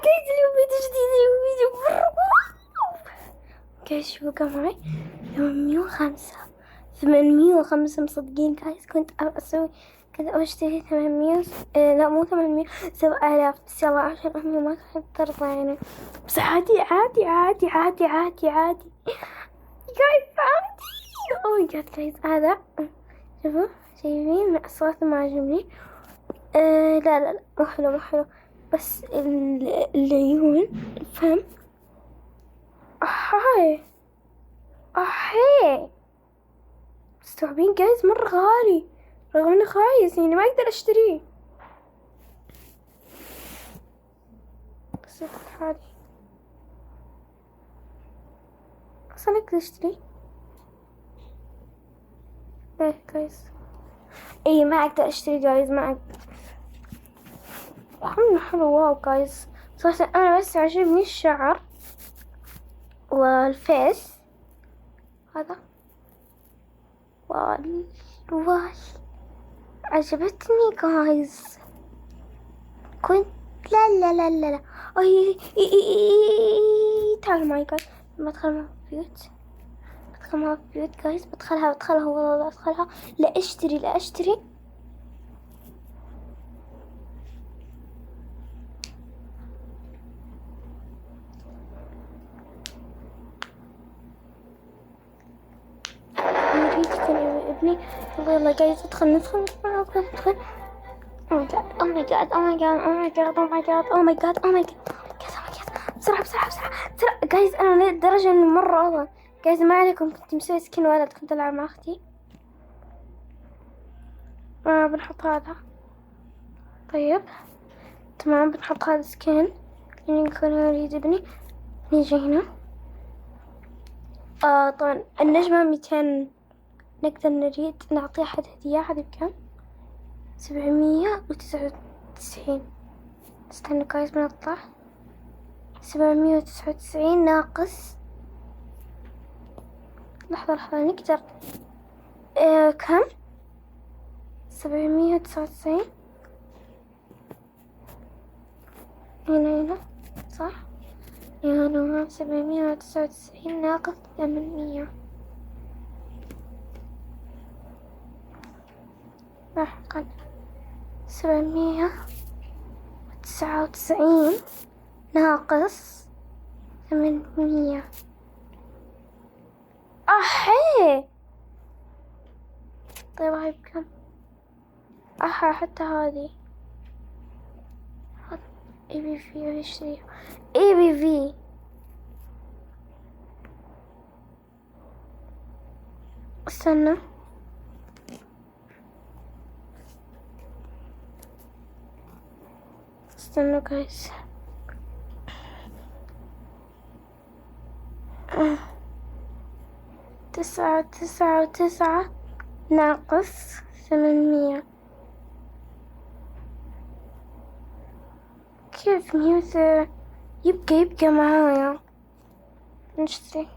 جايز اليوم فيديو جديد، اليوم فيديو مرة. جايز شو بقى معي 805 805 مصدقين جايز. كنت أسوي كذا أشتري 800 لا مو 800 7000 بس يلا عشان أمي ما كانت ترضى يعني. بس عادي عادي عادي عادي عادي عادي جايز عادي. أوه ماي جاد جايز هذا شوفوا شايفين الصوت ما عجبني. لا لا لا مو حلو مو حلو. بس العيون الفم أحاي أحاي مستوعبين جايز مرة غالي رغم انه خايس يعني ما اقدر اشتريه. بس حالي اصلا اقدر اشتريه. ايه جايز ايه ما اقدر اشتري جايز ما اقدر. حلو حلو واو جايز صراحة انا بس عجبني الشعر والفيس هذا واي عجبتني جايز. كنت لا لا لا لا لا تعالوا معي جايز بدخل مع البيوت. بدخل مع البيوت جايز بدخلها والله بدخلها. لا اشتري يريد يكون ابني. يلا جايز ندخل Oh my god بسرعة جايز أنا لدرجة إنه مرة والله جايز ما عليكم كنت مسوي سكين ولد كنت ألعب مع أختي. بنحط هذا طيب تمام بنحط هذا سكين لأن يكون يريد ابني. نيجي هنا طبعا النجمة 200 نقدر نريد نعطي أحد هدية. هذه بكم 799. استنى كويس بنطلع 799 ناقص لحظة نقدر كم 799 هنا صح. هنا 799 ناقص 800 لاحقا 799 ناقص 800 أحي. طيب هاي بكم حتى هذه حط اي بي في ويشتري اي بي في. استنى جايز 999 ناقص 800 كيف يبقى معايا نشتري.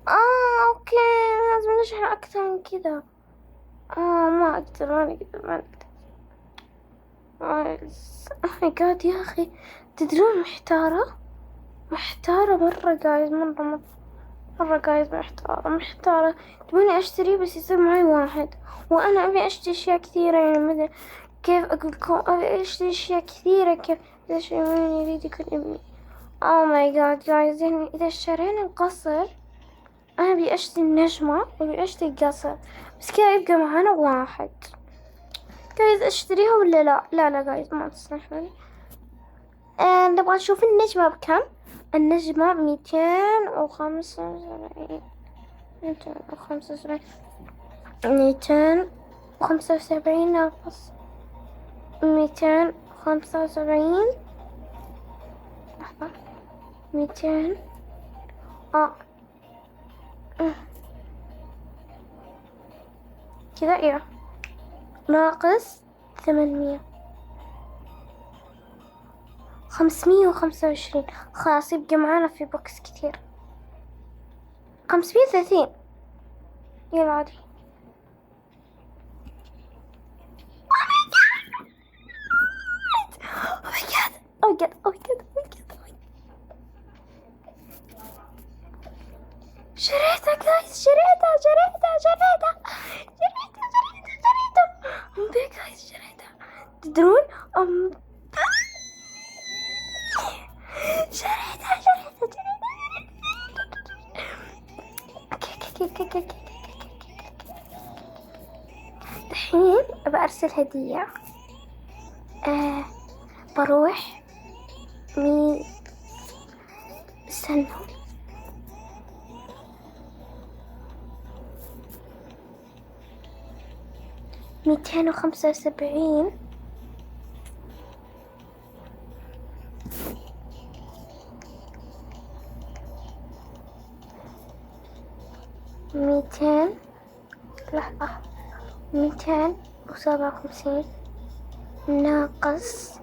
اوكي لازم نشحن اكثر من كذا. ما اقدر اوه ماي جاد يا اخي تدرون محتارة مرة جايز مرة جايز محتارة تبوني اشتري بس يصير معي واحد وانا ابي اشتري اشياء كثيرة يعني مثلا كيف اقول لكم ابي اشتري اشياء كثيرة كيف اذا شيء يريد يكون ابني. اوه ماي جاد جايز يعني اذا اشترينا القصر انا ابي اشتري النجمة وابي اشتري القصر بس كذا يبقى معانا واحد. جايز اشتريها ولا لا جايز ما تسمحوني. نبغى نشوف النجمة بكم. النجمة 275 275 ناقص 275 لحظة 200 كذا ايه ناقص 800 525 خلاص يبقى معانا في بوكس كثير 530 يلا عادي. جاد أو جاد. شريتها جايز، شريتها. جايز شريتها. تدرون شريتها. الحين بأرسل هدية. بروح استنوا 275. لحظة 257 ناقص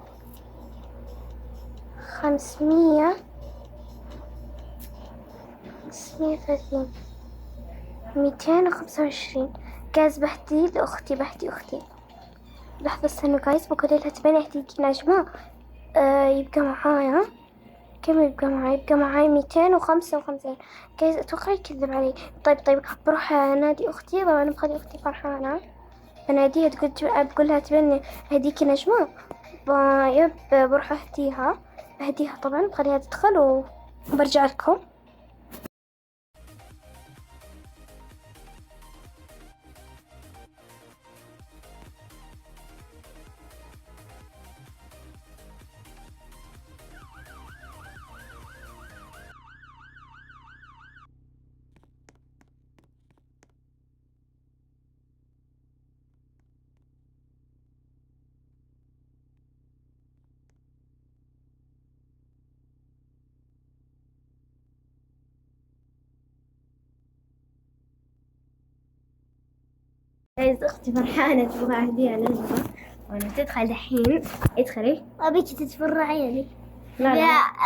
530 225. جايز بهدي لأختي، لحظة استنوا جايز، بقول لها تبين أهديك نجمة. يبقى معايا كم؟ يبقى معاي 255. جايز أتوقع يكذب علي. طيب بروح أنادي أختي. طبعا بخلي أختي فرحانة، بناديها بقول لها تبين أهديك نجمة. بروح أهديها طبعا، بخليها تدخل وبرجع لكم. جايز أختي فرحانة تبغى أهديها نجمة، وأنا تدخل الحين. ادخلي. أبيك تتفرعي يعني. لا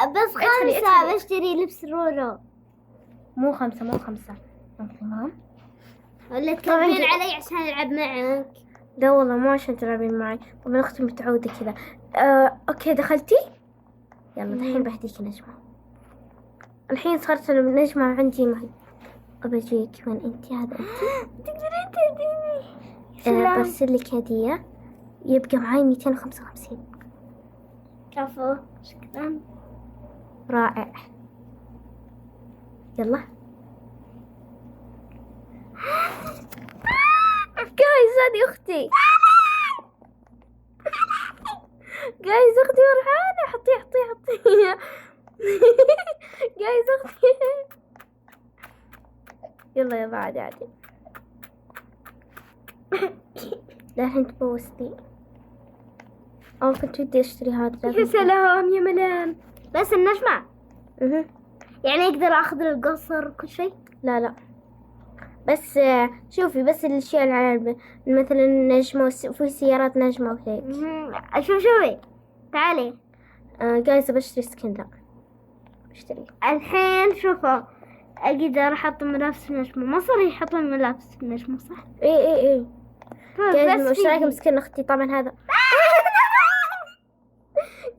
بس 5 بشتري لبس رورو. مو 5 تمام. ولا تكلمين علي عشان ألعب معك؟ لا والله مو عشان تلعبين معي. طبعا أختي متعودة كذا. أوكي دخلتي. يلا الحين بهديك نجمة. الحين صارت النجمة عندي معي. أبجيك وين أنتي؟ هذا أنتي. تقدرين تهديني؟ برسل لك هدية. يبقى معي 255. كفو، شكرا. رائع. يلا جايز هذه أختي. جايز أختي فرحانة. حطيها. جايز أختي. يلا عادي. لا الحين تبوستي. كنت ودي أشتري هذا. يا سلام يا ملام. بس النجمة يعني أقدر أخذ القصر وكل شيء؟ لا بس شوفي، بس الأشياء اللي على مثلا النجمة وفي سيارات نجمة وهيك. شوفي تعالي. جايزة بشتري سكين. لا بشتري الحين. شوفوا أقدر أحط ملابس النجمة. ما صار يحطون ملابس النجمة صح؟ إيه. جايزة بس مش رايكم مسكين أختي طبعا هذا.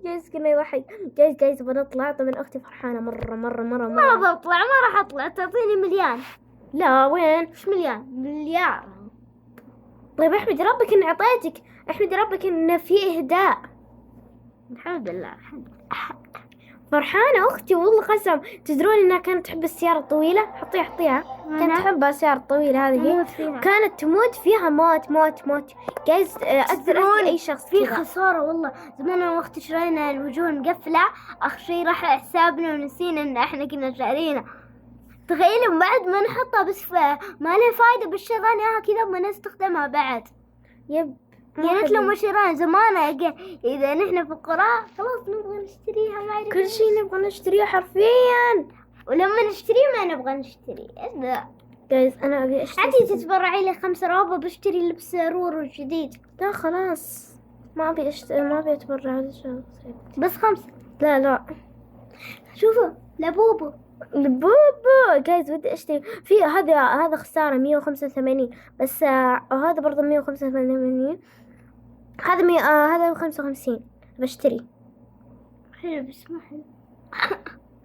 جايز كنا يضحك. جايز بنطلع. طبعا أختي فرحانة مرة. ما بطلع، ما راح أطلع. تعطيني مليان. لا وين؟ مش مليار. طيب احمدي ربك إن عطيتك. احمدي ربك إن في إهداء. الحمد لله. فرحانة أختي والله قسم. تدرون إنها كانت تحب السيارة الطويلة. حطيها. كانت تحب السيارة الطويلة هذه. كانت تموت فيها موت. جايز أقدر أهدي أي شخص. في خسارة والله. زمان أنا وأختي شرينا الوجوه مقفلة. آخر شي راح حسابنا ونسينا إن إحنا كنا شارينا. تخيلوا بعد ما نحطها بس ما لها فايدة بالشرانيها كذا وما نستخدمها بعد. قالت لهم وشران زمان إذا نحن في القرى خلاص نبغى نشتريها. ما كل شيء نبغى نشتريه حرفيا. ولما نشتريه ما نبغى نشتريه. جايز أنا أبي أشتري. عادي تتبرعي لي 5 روابط بشتري لبس رورو جديد. لا خلاص ما أبي أتبرع. بس 5. لا شوفوا لبوبو جايز ودي أشتري في هذا خسارة 185 بس. هذا برضه 185. هذا 55 بشتري. حلو بس مو حلو.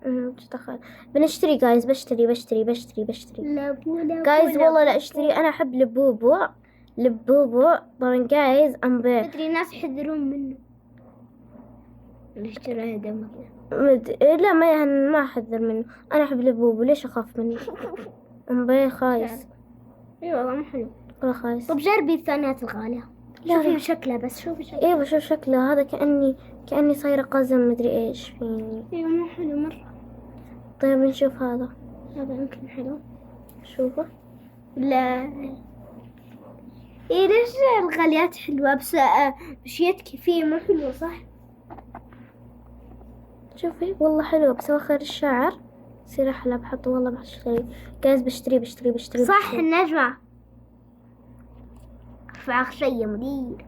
وش دخل؟ بنشتري جايز، بشتري لابو جايز والله لا اشتري. انا احب لبوبو طبعا جايز. مدري الناس يحذرون منه اللي اشتراه دم. لا ما احذر منه، انا احب لبوبو. ليش اخاف منه؟ خايس. اي والله مو حلو. والله خايس. طب جربي الثانيات الغالية. لا شوفي شكله بس، شوفي شكله. ايوه شوف شكله هذا كأني صايرة قزم مدري ايش فيني. ايوه مو حلو مرة. طيب نشوف هذا يمكن حلو. شوفه. لا ايه ليش الغاليات حلوة بس مشيتك فيه مو حلوة صح؟ شوفي والله حلو بس اخر الشعر يصير احلى. بحطه والله بشتري جايز. بشتري صح النجمة. فاخ شيء مدير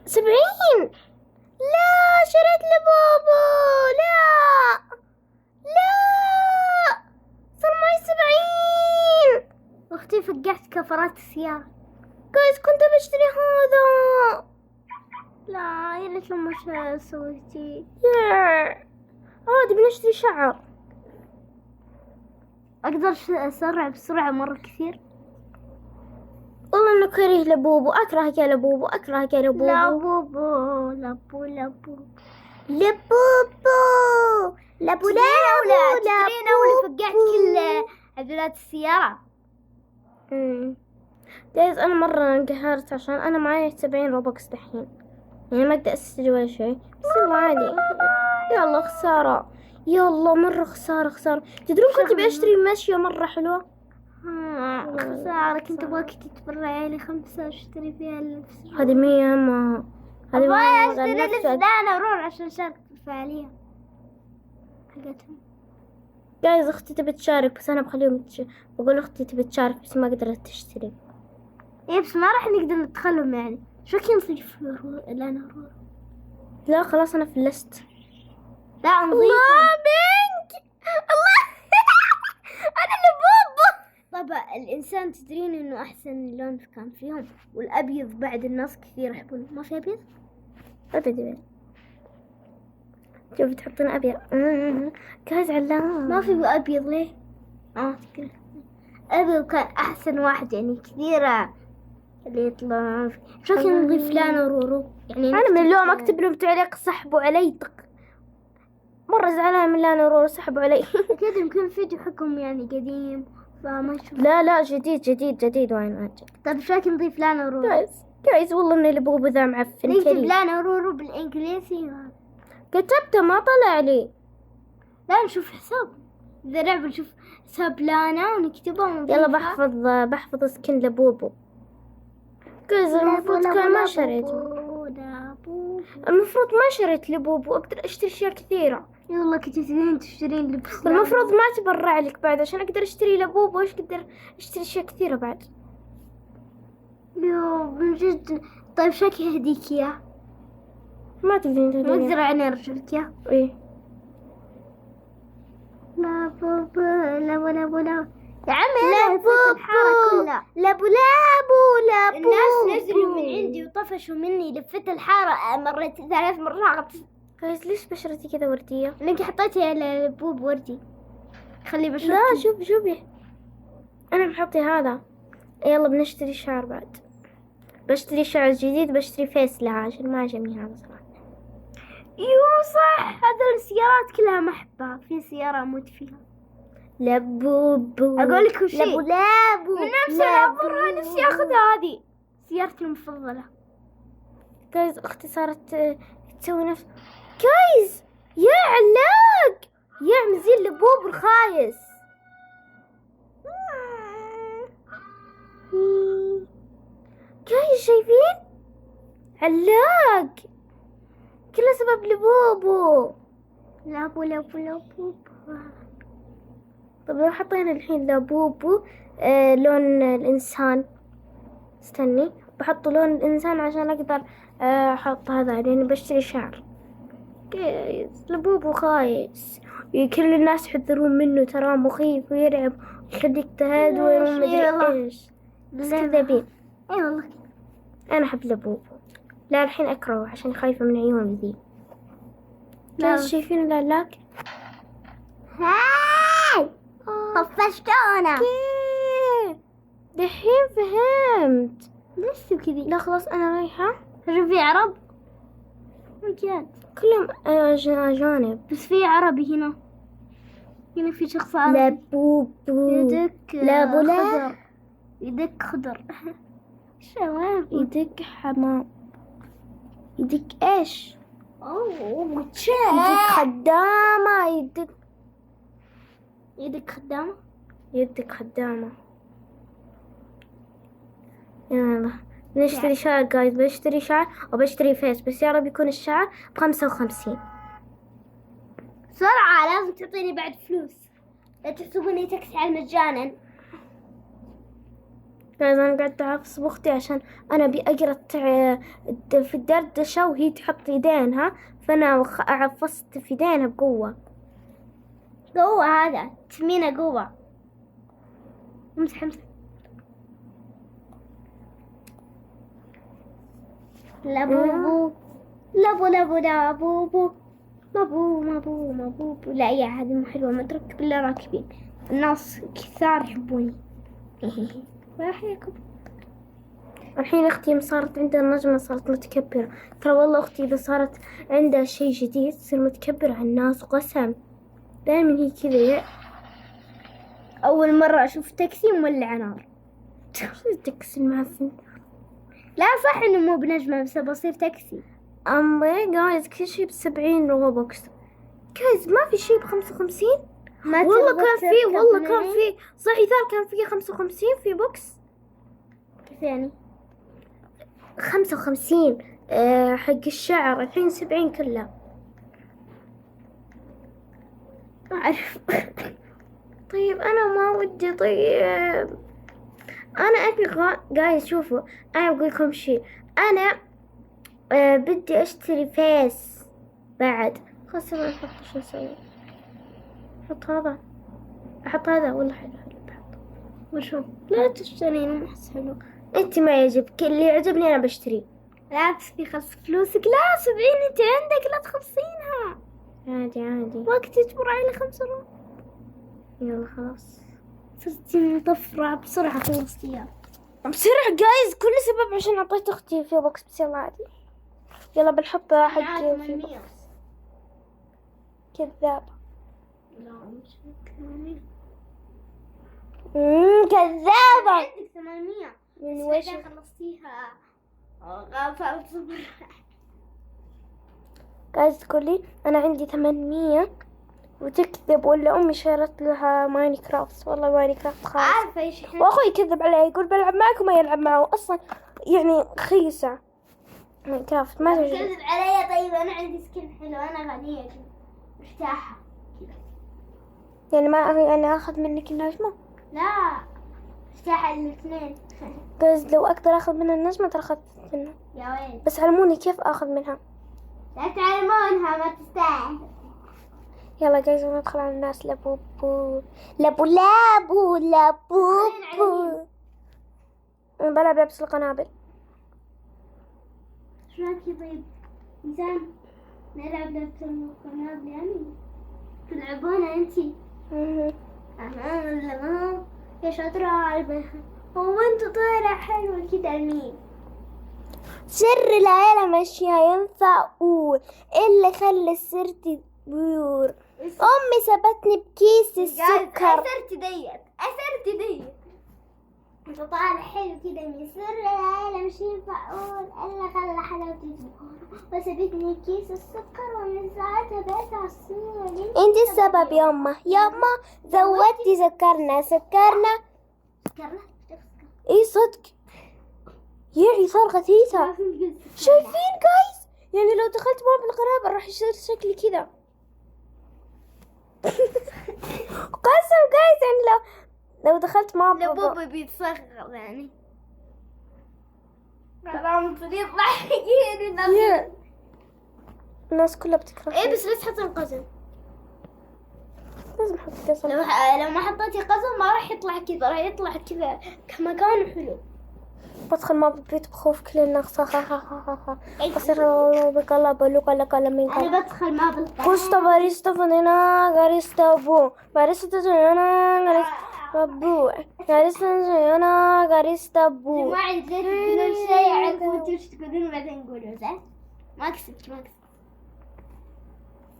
70. لا شريت لبوبو. لا صار معي 70. اختي فقعت كفرات السيارة. جايز كنت بشتري هذا. لا يا ليت لما سويتي. عادي بنشتري شعر. اقدر اسرع بسرعة مرة كثير. والله انه كريه لبوبو. اكرهك يا لبوبو. لا بوبو لابو لابو تدرين اول فقعت كل عدلات السيارة. جايز انا مرة انقهرت عشان انا معي 70 روبوكس دحين، يعني ما اقدر استجي ولا شيء. بس يلا عادي. يلا خسارة. يلا مرة خسارة. تدرون كنت بشتري ماشية مرة حلوة. خسارة. كنت ابغاك تتبرعي لي 5 اشتري فيها اللبس. هذه 100 ما هذه ابغى اشتري لبس دانا ورون عشان اشارك في الفعالية حقتهم. جايز اختي تبي تشارك بس انا بخليهم بقول اختي تبي تشارك بس ما قدرت تشتري. ايه بس ما راح نقدر ندخلهم يعني. شو كي نصير لنا رورو؟ لا خلاص انا فلست. لا نضيف. الله بينك. الله انا لبوبو. طبعا الانسان تدرين انه احسن لون كان فيهم والابيض بعد الناس كثير يحبون. ما في ابيض ابدا. شوفي تحطين ابيض. جايز علام. ما في ابيض ليه؟ تكره ابيض كان احسن واحد يعني كثيرة اللي يطلع. شو كان نضيف لنا رورو يعني. انا من اليوم اكتب لهم تعليق سحبوا علي. مرة زعلان من لانا رورو سحبوا علي. أكيد يمكن فيديو حقهم يعني قديم فما يشوف. لا جديد وين أجل. طيب شو نضيف لانا رورو؟ جايز والله إن لبوبو ذا معفن. نكتب لانا رورو بالإنجليزي. كتبته ما طلع لي. لا نشوف حساب. إذا لعبة نشوف حساب لانا ونكتبه ونضيفها. يلا بحفظ سكن لبوبو. جايز المفروض كان ما شريت. المفروض ما شريت لبوبو. أقدر أشتري أشياء كثيرة. يلا كنت تشترين لبس. المفروض ما تبرع لك بعد عشان أقدر أشتري لبوبو. إيش أقدر أشتري أشياء كثيرة بعد. يو من جد. طيب شكي أهديك إياه. ما تقدرين تهديني. ما أقدر يعني أرجلك إياه. إيه. لا يا عمي لفت الحارة كلها. لابو الناس نزلوا من عندي وطفشوا مني. لفت الحارة مرت 3 مرات. جايز ليش بشرتي كذا وردية؟ لانك حطيتي لبوب وردي. خلي بشرتي. لا شوفي انا بحطي هذا. يلا بنشتري شعر بعد. بشتري شعر جديد. بشتري فيس لها عشان ما عجبني هذا صراحة. صح. هذا السيارات كلها ما احبها. في سيارة اموت فيها. لبوبو. اقول لك وش لابو من نفس العمر نفسي اخذها. هذه سيارتي المفضلة. جايز اختي صارت تسوي نفس. جايز يا علاق يا مزين لبوبو الخايس. جايز شايفين علاق كله سبب لبوبو. لابو. طب لو حطينا الحين لبوبو لون الإنسان. استني بحط لون الإنسان عشان أقدر أحط هذا لأني بشتري شعر. لبوبو خايس. كل الناس يحذرون منه ترى مخيف ويرعب ويخليك تهدوي وما أدري إيش. بس كذابين. اي والله أنا أحب لبوبو. لا الحين أكرهه عشان خايفة من عيون ذي. جايز شايفين العلاق؟ هاي طفشتونا. اوكي دحين فهمت. لسه كذي. لا خلاص انا رايحة. في عرب بجد كلهم أجانب. بس في عربي هنا. هنا في شخص عربي. لبوبو. يدك لابولا. خضر. يدك خضر. شواب. يدك حمام. يدك ايش؟ اوه يدك خدامة. يدك خدامة. يدك خدامة. يلا نشتري شعر جايز. بشتري شعر وبشتري فيس، بس يا رب يكون الشعر ب55. بسرعة لازم تعطيني بعد فلوس، لا تحسبوني تاكسي على مجانا. جايز أنا قاعدة أعفص بأختي عشان أنا أبي أقرأ في الدردشة وهي تحط يدينها، فأنا عفصت في يدينها بقوة. قوة هذا تسمينه قوة. امسح. لابوبو لابوبو مابو. لا يا هذه مو حلوة، ما تركب إلا راكبين. الناس كثار يحبوني. راح يركب. الحين أختي صارت عندها النجمة، صارت متكبرة. ترى والله أختي إذا صارت عندها شيء جديد تصير متكبرة على الناس، وقسم دائما هي كذا. أول مرة أشوف تاكسي مولع نار. شو التاكسي المعفن؟ لا صح إنه مو بنجمة، بس بصير تاكسي. أمي جايز كل شيء ب70 روبوكس. جايز ما في شيء ب55. ما والله تبغى كان في، تركب والله معي؟ كان في صح يثار، كان في 55 في بوكس. كيف يعني؟ 55 حق الشعر. الحين 70 كلها. ما أعرف. طيب أنا ما ودي. طيب أنا أبي جايز شوفوا، أنا بقول لكم شيء. أنا بدي أشتري فيس بعد. خلاص أنا أحط. شو أسوي؟ أحط هذا. أحط هذا والله حلو بحط. وشو؟ لا تشترين، ما أحس حلو. أنت ما يعجبك، اللي يعجبني أنا بشتري. لا بس في خلص فلوسك. لا 70 أنت عندك، لا تخلصينها. عادي. وقت تجبر على 5 روح. يلا خلاص. صرتي مطفرة بسرعة، خلصتيها بسرعة جايز، كل سبب عشان أعطيت أختي في بوكس، بس يلا عادي. يلا بنحط حقي في بوكس. كذابة. لا مش 800. كذابة. عندك 800 من بس وش؟ بعدين خلصتيها. غافة صبر. جايز تقولي أنا عندي 800 وتكذب، ولا أمي شرت لها ماينكرافت. والله ماينكرافت خالص. عارفة ايش احنا؟ وأخوي يكذب علي يقول بلعب معك وما يلعب معه أصلا، يعني خيسة. ماينكرافت ما تعجبني. كذب علي. طيب انا عندي سكن حلو، انا غنية كذا مرتاحة. يعني ما يعني أخذ منك النجمة. لا مرتاحة الاثنين. جايز لو أقدر أخذ منها النجمة ترى أخذت منها، يا وين؟ بس علموني كيف أخذ منها. لا تعلمونها، ما تستاهل. يلا جايز ندخل على الناس. لابوبو لابو. أنا بلعب لبس القنابل. شو رايك طيب إنسان نلعب لعبة القنابل يعني؟ تلعبونها انتي؟ لا يا شاطرة عالبها. هو انت طالع حلوة كده لمين؟ سر العيلة ماشيها ينفع قول إلا خلى السر تدور. أمي سبتني بكيس السكر. أثرت ديت انت طالع حلو كده من سر العالم، مش ينفع اقول الا خلى حلاوتي تزهر، وسبتني كيس السكر ومن ساعتها بقيت عصير. انت السبب ياما زودتي سكرنا. ايه صدق يعني صار غثيثة. شايفين جايز؟ يعني لو دخلت معه بالقنابل راح يصير شكلي كذا. قسم جايز، يعني لو دخلت معه بابا بيتصغر يعني. حرام يطلع حقيقي. الناس كلها بتكره. ايه بس لا تحط القزم. لازم احط قزم. لو ما حطيتي قزم ما راح يطلع كذا، راح يطلع كذا كمكان حلو. بدخل ما بالبيت بخوف كل الناس. بصير بقلب من انا بدخل ما بالطاقة. Gusto barista فنانا غاريستا بو باريستا جانا غاريستا بو غاريستا جانا غاريستا بو. جماعة زين تقولون شيء عقب وش تقولون بعدين نقوله زين. ما كسبت.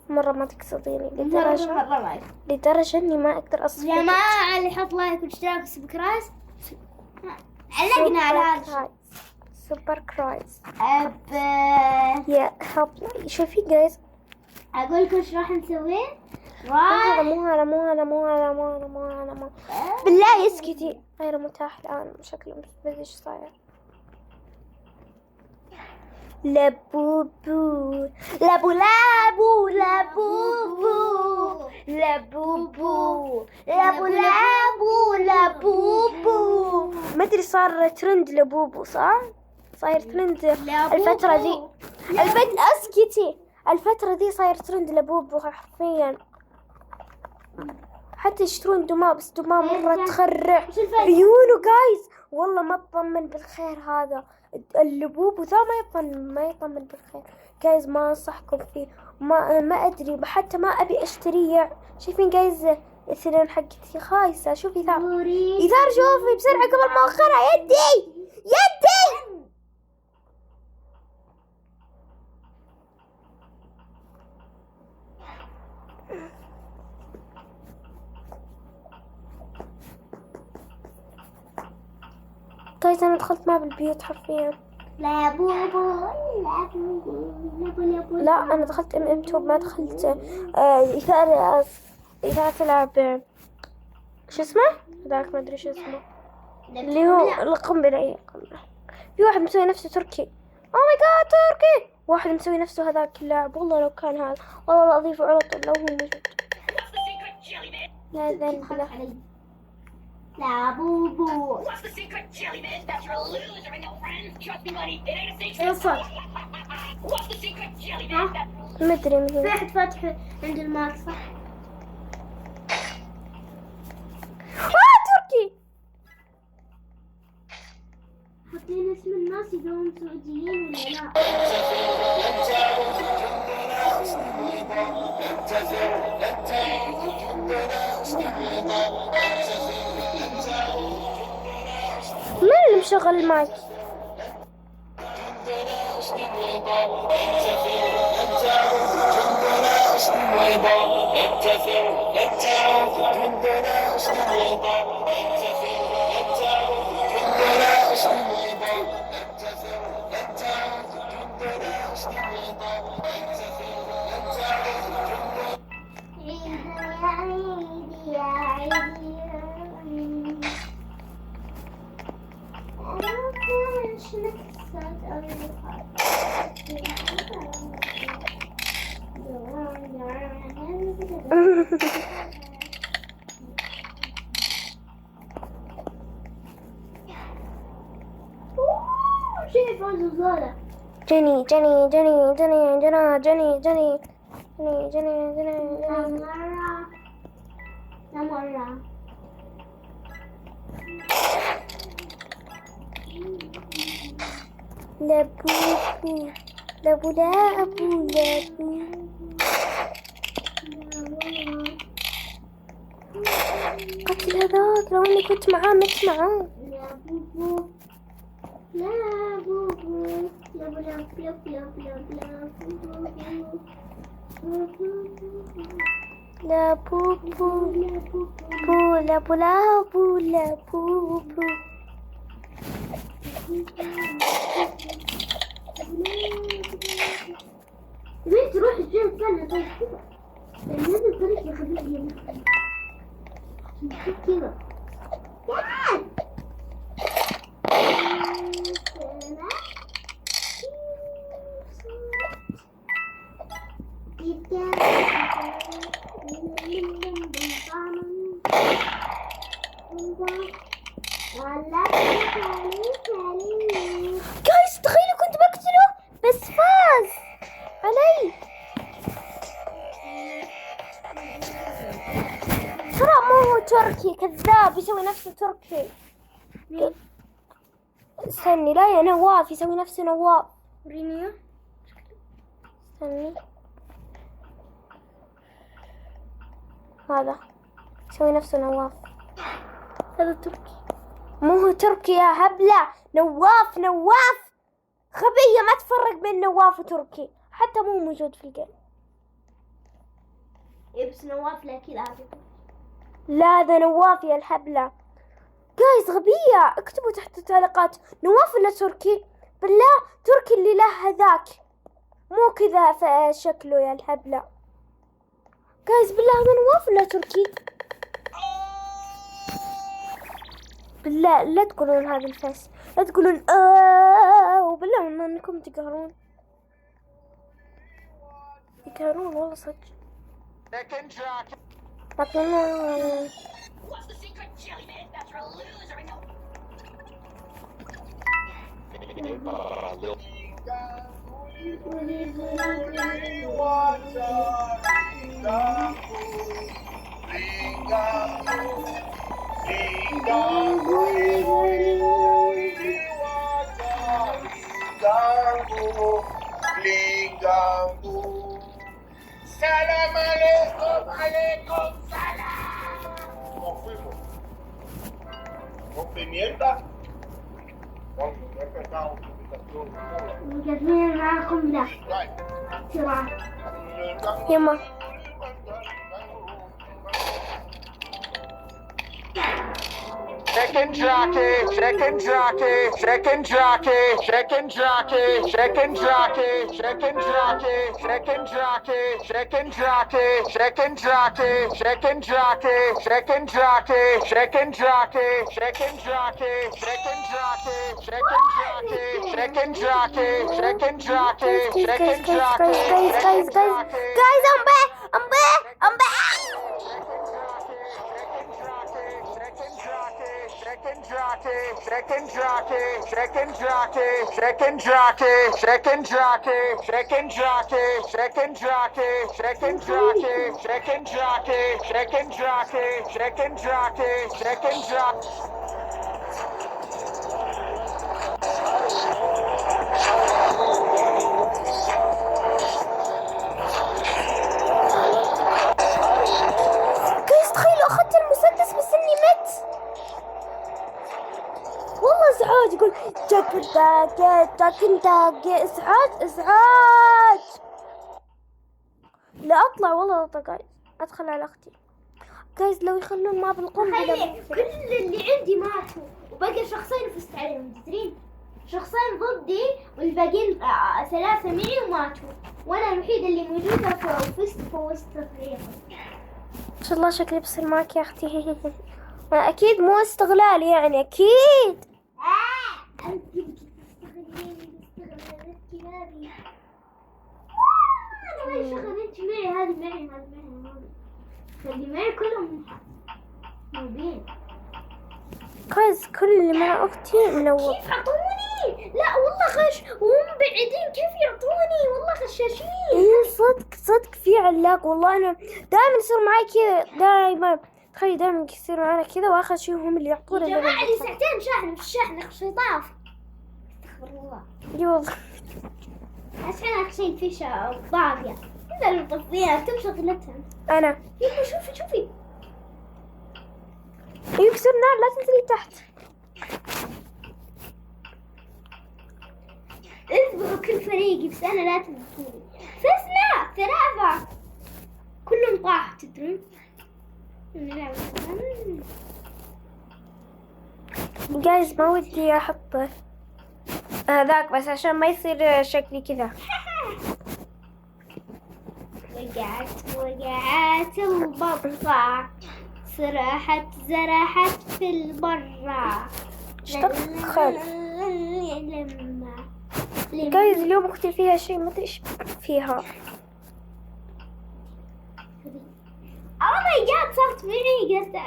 مرة ما تقصديني مرة لدرجة إني ما أقدر أصفر. جماعة اللي يحط لايك واشتراك وسبسكرايب علقنا على هذا سوبر كرايز. يا help. شوفي جايز أقول لكم إيش راح نسوي. مو هذا بالله اسكتي. غير متاح الآن شكله مش بدي ايش صاير. لابوبو لابو لابو لابوبو لابوبو لابو لابو لابوبو. ما ادري صار ترند لابوبو صح؟ صاير ترند الفترة دي. اسكتي. الفترة دي صاير ترند لابوبو حرفيا. حتى يشترون دماء بس دماء مرة تخرع عيونه جايز. والله ما اطمن بالخير هذا اللبوبو ذا ما يطمن بالخير جايز. ما انصحكم فيه. ما ادري حتى ما ابي اشتريه. شايفين جايز السنين حقتي خايسة. شوفي ثار شوفي بسرعة قبل ما اخرها. يدي جايز انا دخلت ما بالبيوت حرفيا. لابوبو. لا انا دخلت توب ما دخلت إذا تلعب شو اسمه هذاك ما ادري شو اسمه اللي هو القنبلة. اي قنبلة. في واحد مسوي نفسه تركي. او ماي جاد تركي. واحد مسوي نفسه هذاك اللاعب. والله لو كان هذا والله لا اضيفه على طول لو هو موجود. لا ذنب له. لابوبو. What's the secret, Jelly Man? That you're a loser and no friends. Trust me, buddy, it ain't a secret. What's the secret, Jelly Man? ما ادري في واحد فاتح عند الماك صح؟ تركي. حاطين اسم الناس يدوم سعوديين ولا لا؟ من اللي مشغل المايك؟ جني لابو قتل هذاك. لو اني كنت معاه مت معاه. لابو وين تروح الجهة الثانية؟ طيب كذا يعني هذا الطريق يخليك كذا. جايز تخيلوا كنت بقتله بس فاز علي. ترى مو هو تركي كذاب يسوي نفسه تركي. استني، لا يا نواف يسوي نفسه نواف. وريني استني، هذا يسوي نفسه نواف. هذا تركي. مو هو تركي يا هبلة، نواف نواف غبية، ما تفرق بين نواف وتركي، حتى مو موجود في الجيم. إيه بس نواف لا كذا. لا هذا نواف يا الهبلة. جايز غبية، اكتبوا تحت التعليقات نواف ولا تركي؟ بالله تركي اللي له هذاك، مو كذا في شكله يا الهبلة. جايز بالله هذا نواف ولا تركي؟ بالله لا تقولون هذا الفيس، لا تقولون وبالله ما انكم تقهرون والله صدق. لكن What's the secret, Jelly Man? That's for a loser and no. Salam alaikum, salam. Nos fuimos. Con pimienta. Con pescado, مقدمين معاكم لا ترى. يما Chicken jockey, chicken jockey, chicken jockey, chicken jockey, chicken jockey, chicken jockey, chicken jockey, chicken jockey, chicken jockey, chicken jockey, chicken jockey, chicken jockey, chicken jockey, chicken jockey, chicken jockey, chicken jockey, chicken jockey, chicken jockey, guys I'm back. Chicken jockey, chicken jockey, chicken jockey, chicken jockey, chicken jockey, chicken jockey, chicken jockey, chicken jockey, chicken jockey, chicken jockey, chicken jockey, chicken jockey. جايز تخيلوا اخذت المسدس بس اني مت. والله ازعاج، يقول جاكن داقة ازعاج. لا اطلع والله جايز، ادخل على اختي. جايز لو يخلون ما بالقنبلة. خلي كل اللي عندي ماتوا وبقى شخصين فزت عليهم، تدرين؟ شخصين ضدي والباقيين 3 معي وماتوا، وانا الوحيدة اللي موجودة فزت فريقهم. ان شاء الله شكلي بصير معك يا اختي. اكيد مو استغلال يعني، اكيد. انت بتستغليني باستغلالات كلابي. انا ما شغل انت معي، هذه معي اللي معي كلهم موبين. جايز كل اللي مع اختي منور. كيف عطوني؟ لا والله غش، وهم بعيدين كيف يعطوني؟ والله غشاشين. ايه صدق في علاق والله. انا دائما يصير معي كذا، دائما تخيل دائما يصير معنا كذا، واخر شيء هم اللي يعطونا. يا جماعة لي ساعتين شاحن في الشاحن شيطاف. استغفر الله. اي والله. عشان اخشين في ضاغية كذا نطفيها تمشي غلتها. انا يلا شوفي يكسر نار، لا تنزلي تحت. اذبحوا كل فريقي بس انا لا تذبحوني. فزنا 3 كلهم طاحوا، تدرون؟ جايز ما ودي احط هذاك بس عشان ما يصير شكلي كذا. وقعت البطة زرحت في البرة. اشتغل جايز اليوم اختي فيها شيء ما ادري ايش فيها. اوه ماي جاد صارت معي قصة.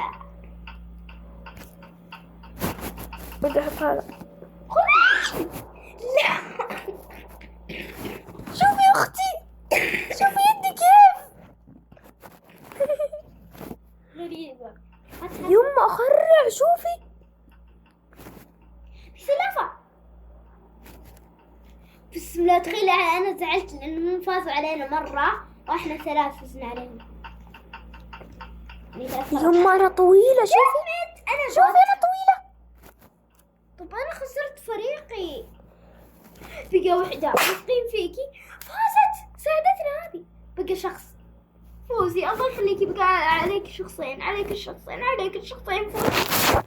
بدي احط هذا. لا شوفي اختي، شوفي يدي كيف. غريبة. يما اخرع، شوفي في سلافة. إنهم فازوا علينا مرة وإحنا 3 فزنا عليهم. يما أنا طويلة، شوفي أنا شوفي أنا طويلة. طب أنا خسرت فريقي. بقى وحدة واثقين فيكي، فازت ساعدتنا هذه. بقى شخص. فوزي الله يخليكي، بقى عليك شخصين، عليك الشخصين، عليك الشخصين. فوزي